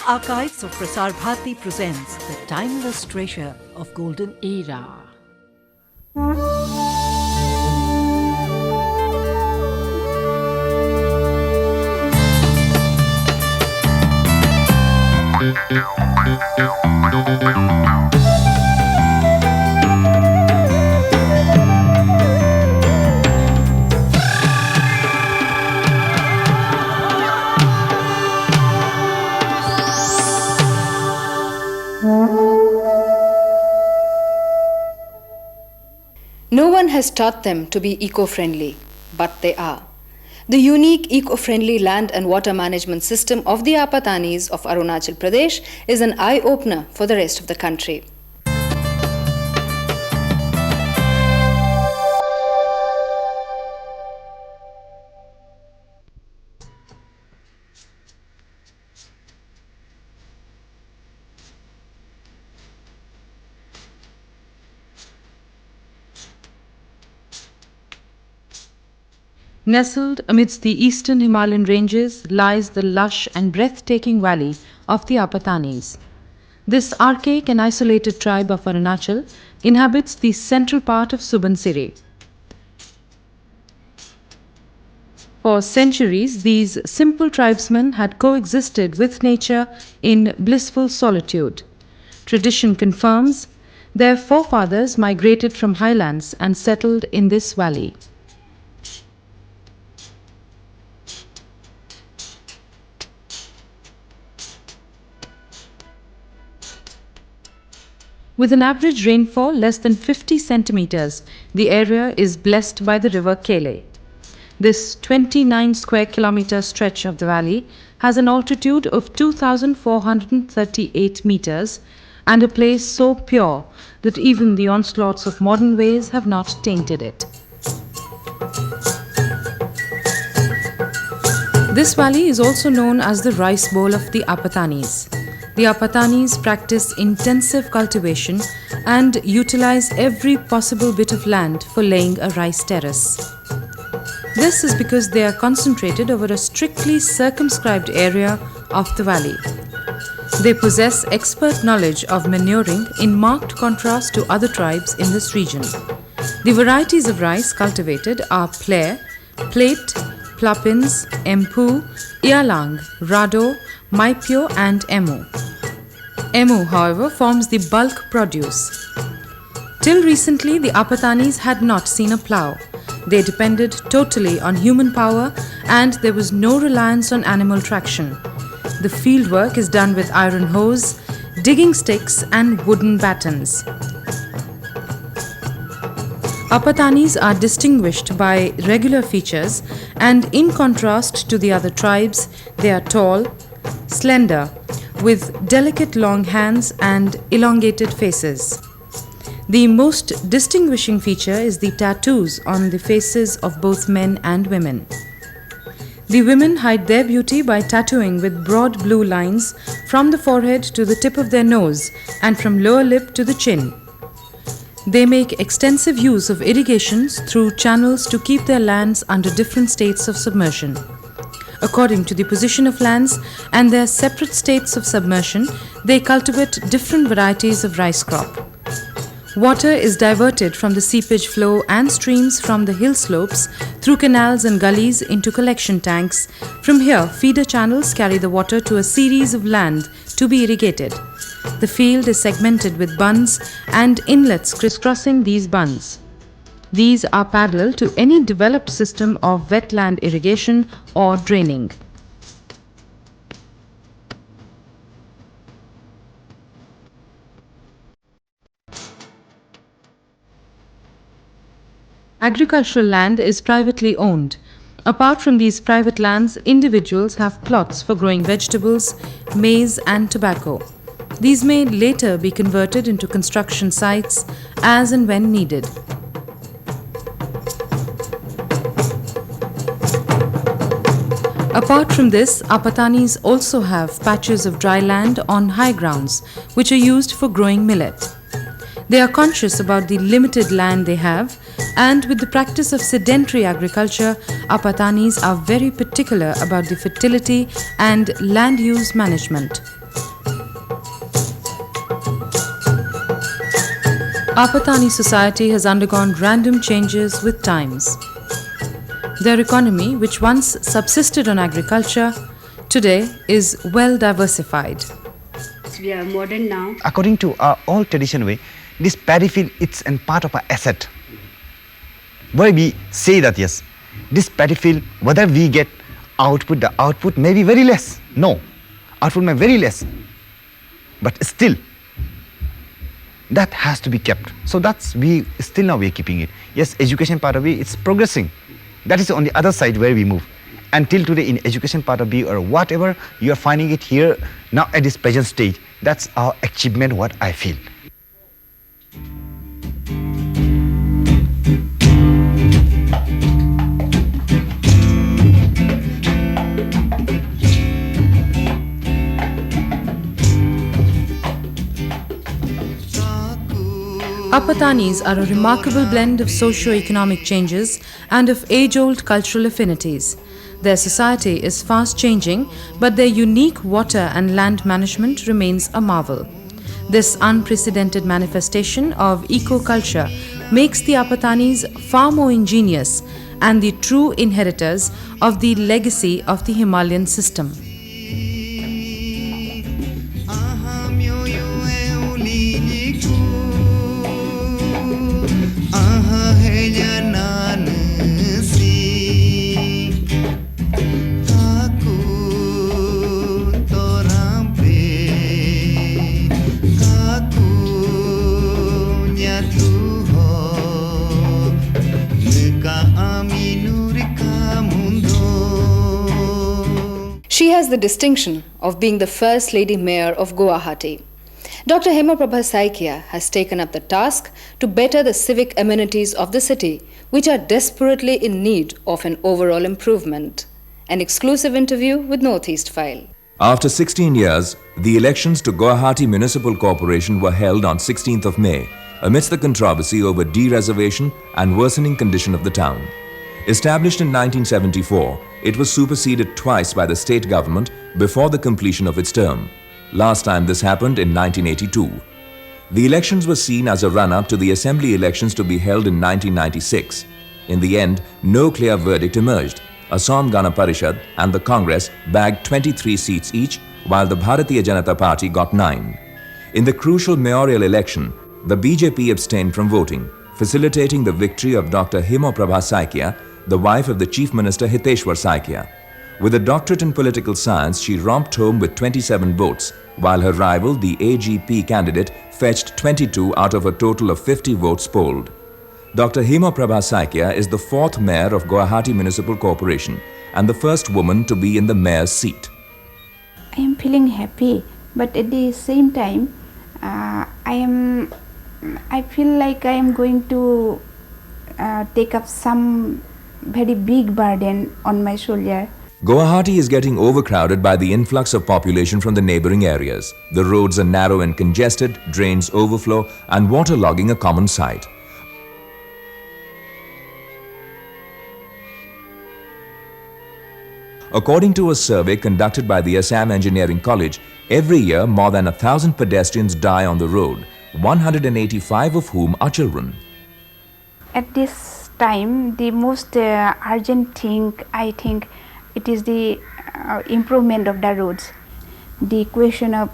Archives of Prasar Bharati presents the timeless treasure of golden era. No one has taught them to be eco-friendly, but they are. The unique eco-friendly land and water management system of the Apatanis of Arunachal Pradesh is an eye-opener for the rest of the country. Nestled amidst the eastern Himalayan ranges lies the lush and breathtaking valley of the Apatanis. This archaic and isolated tribe of Arunachal inhabits the central part of Subansiri. For centuries, these simple tribesmen had coexisted with nature in blissful solitude. Tradition confirms their forefathers migrated from highlands and settled in this valley. With an average rainfall less than 50 centimeters, the area is blessed by the river Kele. This 29 square kilometer stretch of the valley has an altitude of 2,438 meters and a place so pure that even the onslaughts of modern waves have not tainted it. This valley is also known as the rice bowl of the Apatanis. The Apatanis practice intensive cultivation and utilize every possible bit of land for laying a rice terrace. This is because they are concentrated over a strictly circumscribed area of the valley. They possess expert knowledge of manuring in marked contrast to other tribes in this region. The varieties of rice cultivated are Plair, Plate, Plapins, Empu, Ialang, Rado, Maipyo and Emu. Emu, however, forms the bulk produce. Till recently, the Apatanis had not seen a plough. They depended totally on human power and there was no reliance on animal traction. The fieldwork is done with iron hoes, digging sticks and wooden batons. Apatanis are distinguished by regular features and in contrast to the other tribes, they are tall, slender, with delicate long hands and elongated faces. The most distinguishing feature is the tattoos on the faces of both men and women. The women hide their beauty by tattooing with broad blue lines from the forehead to the tip of their nose and from lower lip to the chin. They make extensive use of irrigations through channels to keep their lands under different states of submersion. According to the position of lands and their separate states of submersion, they cultivate different varieties of rice crop. Water is diverted from the seepage flow and streams from the hill slopes through canals and gullies into collection tanks. From here, feeder channels carry the water to a series of land to be irrigated. The field is segmented with bunds and inlets crisscrossing these bunds. These are parallel to any developed system of wetland irrigation or draining. Agricultural land is privately owned. Apart from these private lands, individuals have plots for growing vegetables, maize and tobacco. These may later be converted into construction sites as and when needed. Apart from this, Apatanis also have patches of dry land on high grounds, which are used for growing millet. They are conscious about the limited land they have, and with the practice of sedentary agriculture, Apatanis are very particular about the fertility and land use management. Apatani society has undergone random changes with times. Their economy, which once subsisted on agriculture, today is well diversified. We are modern now. According to our old tradition way, this paddy field is a part of our asset. Where we say that yes, this paddy field, whether we get output, the output may be very less. No, output may be very less. But still, that has to be kept. So that's we are keeping it. Yes, education part of it, it's progressing. That is on the other side where we move. Until today in education part of B or whatever, you are finding it here now at this present stage. That's our achievement, what I feel. Apatanis are a remarkable blend of socio-economic changes and of age-old cultural affinities. Their society is fast changing, but their unique water and land management remains a marvel. This unprecedented manifestation of eco-culture makes the Apatanis far more ingenious and the true inheritors of the legacy of the Himalayan system. She has the distinction of being the First Lady Mayor of Guwahati. Dr. Hemprabha Saikia has taken up the task to better the civic amenities of the city, which are desperately in need of an overall improvement. An exclusive interview with Northeast File. After 16 years, the elections to Guwahati Municipal Corporation were held on 16th of May, amidst the controversy over de-reservation and worsening condition of the town. Established in 1974, it was superseded twice by the state government before the completion of its term. Last time this happened in 1982. The elections were seen as a run-up to the assembly elections to be held in 1996. In the end, no clear verdict emerged. Assam Gana Parishad and the Congress bagged 23 seats each, while the Bharatiya Janata Party got 9. In the crucial mayoral election, the BJP abstained from voting, facilitating the victory of Dr. Hemprabha Saikia, the wife of the Chief Minister Hiteshwar Saikia. With a doctorate in political science, she romped home with 27 votes, while her rival, the AGP candidate, fetched 22 out of a total of 50 votes polled. Dr. Hemprabha Saikia is the 4th mayor of Guwahati Municipal Corporation and the first woman to be in the mayor's seat. I am feeling happy, but at the same time, I feel like I am going to take up some very big burden on my shoulder. Guwahati is getting overcrowded by the influx of population from the neighboring areas. The roads are narrow and congested, drains overflow, and waterlogging a common sight. According to a survey conducted by the Assam Engineering College, every year more than 1,000 pedestrians die on the road, 185 of whom are children. At this time, the most urgent thing, I think, it is the improvement of the roads. The question of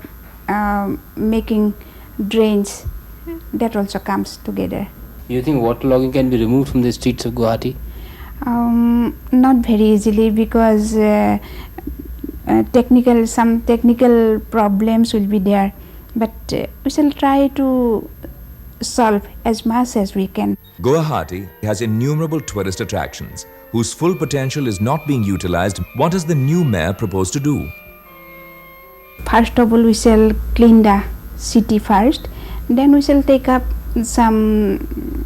making drains, that also comes together. You think waterlogging can be removed from the streets of Guwahati? Not very easily, because some technical problems will be there, but we shall try to solve as much as we can. Guwahati has innumerable tourist attractions whose full potential is not being utilized. What does the new mayor propose to do? First of all, we shall clean the city first, then we shall take up some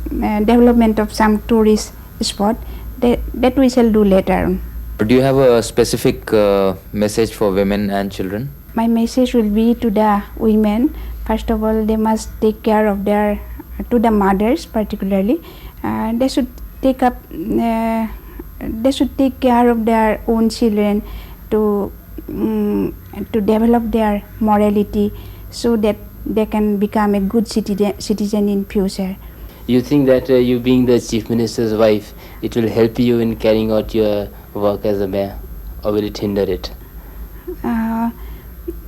development of some tourist spot. That we shall do later on. Do you have a specific message for women and children? My message will be to the women. First of all, they must take care of to the mothers particularly. They should take care of their own children to develop their morality, so that they can become a good citizen in future. You think that you being the Chief Minister's wife, it will help you in carrying out your work as a mayor, or will it hinder it?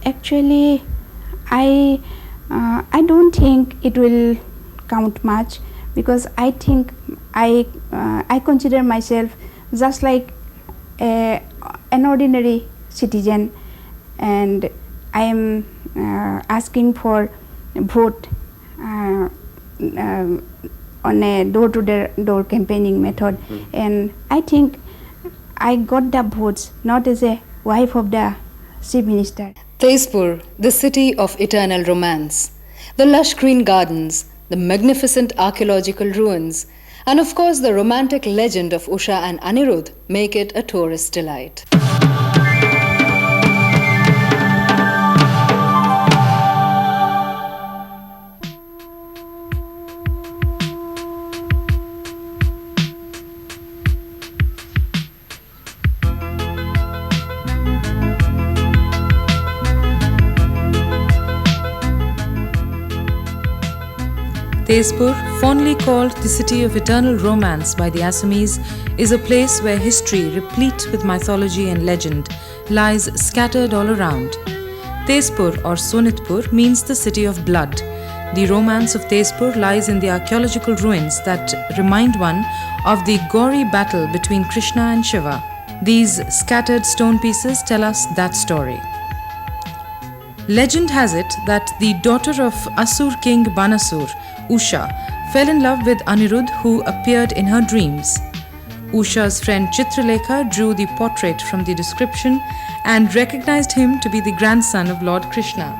Actually, I don't think it will count much, because I think I consider myself just like an ordinary citizen, and I am asking for vote on a door-to-door campaigning method, and I think I got the votes not as a wife of the Chief Minister. Tezpur, the city of eternal romance, the lush green gardens, the magnificent archaeological ruins, and of course the romantic legend of Usha and Anirudh make it a tourist delight. Tezpur, fondly called the city of eternal romance by the Assamese, is a place where history, replete with mythology and legend, lies scattered all around. Tezpur or Sonitpur means the city of blood. The romance of Tezpur lies in the archaeological ruins that remind one of the gory battle between Krishna and Shiva. These scattered stone pieces tell us that story. Legend has it that the daughter of Asur king Banasur, Usha, fell in love with Anirudh, who appeared in her dreams. Usha's friend Chitralekha drew the portrait from the description and recognized him to be the grandson of Lord Krishna.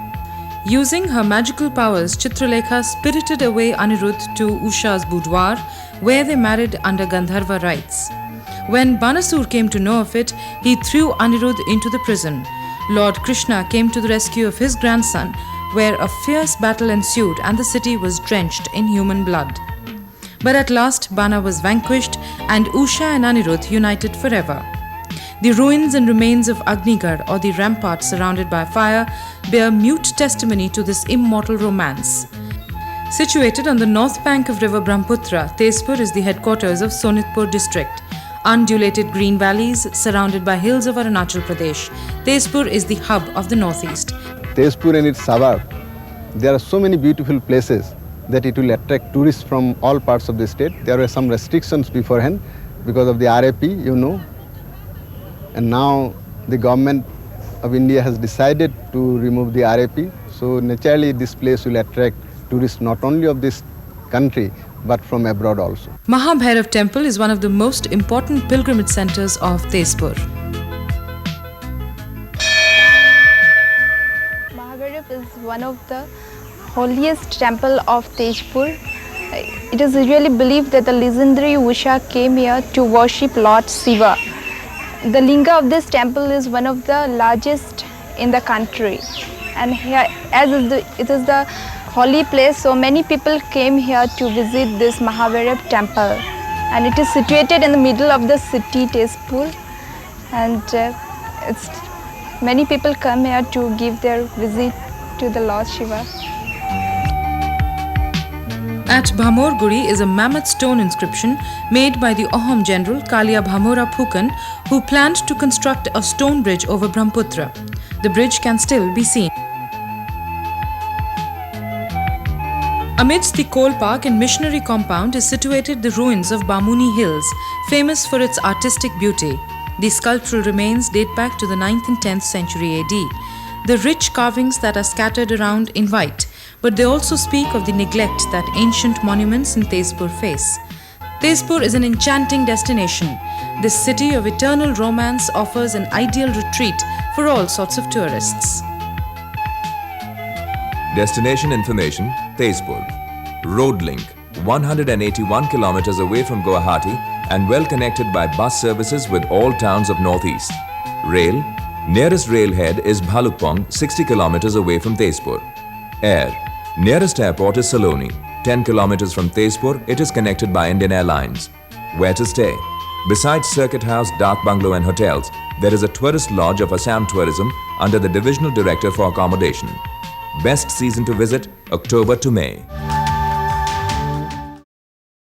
Using her magical powers, Chitralekha spirited away Anirudh to Usha's boudoir, where they married under Gandharva rites. When Banasur came to know of it, he threw Anirudh into the prison. Lord Krishna came to the rescue of his grandson, where a fierce battle ensued and the city was drenched in human blood. But at last Bana was vanquished and Usha and Anirudh united forever. The ruins and remains of Agnigarh, or the rampart surrounded by fire, bear mute testimony to this immortal romance. Situated on the north bank of river Brahmaputra, Tezpur is the headquarters of Sonitpur district. Undulated green valleys surrounded by hills of Arunachal Pradesh, Tezpur is the hub of the northeast. Tezpur and its suburb, there are so many beautiful places that it will attract tourists from all parts of the state. There were some restrictions beforehand because of the RAP, you know. And now the government of India has decided to remove the RAP. So naturally this place will attract tourists not only of this country but from abroad also. Mahabhairav temple is one of the most important pilgrimage centers of Tezpur. Mahabhairav is one of the holiest temple of Tezpur. It is usually believed that the legendary Usha came here to worship Lord Shiva. The linga of this temple is one of the largest in the country, and here, as it is the holy place, so many people came here to visit this Mahabhairav temple, and it is situated in the middle of the city Tezpur, and many people come here to give their visit to the Lord Shiva. At Bhamor Guri is a mammoth stone inscription made by the Ahom general Kalia Bhamora Phukan, who planned to construct a stone bridge over Brahmaputra. The bridge can still be seen. Amidst the coal park and missionary compound is situated the ruins of Bamuni Hills, famous for its artistic beauty. The sculptural remains date back to the 9th and 10th century AD. The rich carvings that are scattered around invite, but they also speak of the neglect that ancient monuments in Tezpur face. Tezpur is an enchanting destination. This city of eternal romance offers an ideal retreat for all sorts of tourists. Destination information, Tezpur. Road link, 181 kilometers away from Guwahati and well connected by bus services with all towns of northeast. Rail, nearest railhead is Bhalukpong, 60 kilometers away from Tezpur. Air, nearest airport is Saloni. 10 kilometers from Tezpur, it is connected by Indian Airlines. Where to stay? Besides Circuit House, Dak Bungalow and hotels, there is a tourist lodge of Assam Tourism under the Divisional Director for Accommodation. Best season to visit, October to May.